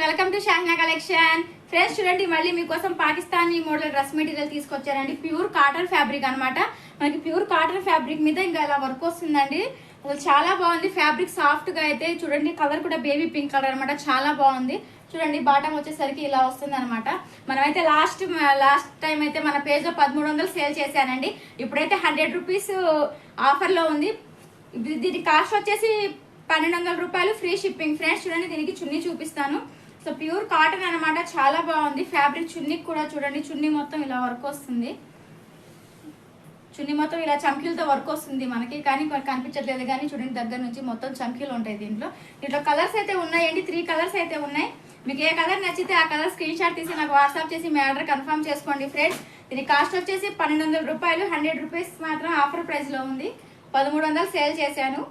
Welcome to Shahina collection. Friends చూడండి, మళ్ళీ మీకోసం పాకిస్తానీ మోడల్ డ్రెస్ మెటీరియల్ తీసుకొచ్చారండి. ప్యూర్ కాటన్ ఫ్యాబ్రిక్ అనమాట. మనకి ప్యూర్ కాటన్ ఫ్యాబ్రిక్ మీద ఇంకా ఇలా వర్క్ వస్తుందండి. అసలు చాలా బాగుంది. ఫ్యాబ్రిక్ సాఫ్ట్ గా అయితే చూడండి, కలర్ కూడా బేబీ పింక్ కలర్ అనమాట. చాలా బాగుంది. చూడండి, బాటమ్ వచ్చేసరికి ఇలా వస్తుంది అనమాట. మనమైతే లాస్ట్ టైం అయితే మన పేజ్ లో 1300 సేల్ చేశానండి. ఇప్పుడైతే 100 రూపీస్ ఆఫర్ లో ఉంది. దీని కాస్ట్ వచ్చేసి 1200 రూపాయలు, ఫ్రీ షిప్పింగ్. ఫ్రెండ్స్ చూడండి, దీనికి చున్నీ చూపిస్తాను. సో ప్యూర్ కాటన్ అనమాట, చాలా బాగుంది ఫ్యాబ్రిక్. చున్నీకి కూడా చూడండి, చున్నీ మొత్తం ఇలా వర్క్ వస్తుంది. చున్నీ మొత్తం ఇలా చమ్కీలతో వర్క్ వస్తుంది మనకి, కానీ కనిపించట్లేదు కానీ చూడండి, దగ్గర నుంచి మొత్తం చమ్కీలు ఉంటాయి దీంట్లో కలర్స్ అయితే ఉన్నాయండి. 3 కలర్స్ అయితే ఉన్నాయి. మీకు ఏ కలర్ నచ్చితే ఆ కలర్ స్క్రీన్ షాట్ తీసి నాకు వాట్సాప్ చేసి మీ ఆర్డర్ కన్ఫర్మ్ చేసుకోండి ఫ్రెండ్స్. దీని కాస్ట్ వచ్చేసి 1200 రూపాయలు, 100 రూపీస్ మాత్రం ఆఫర్ ప్రైస్ లో ఉంది. 1300 సేల్ చేశాను.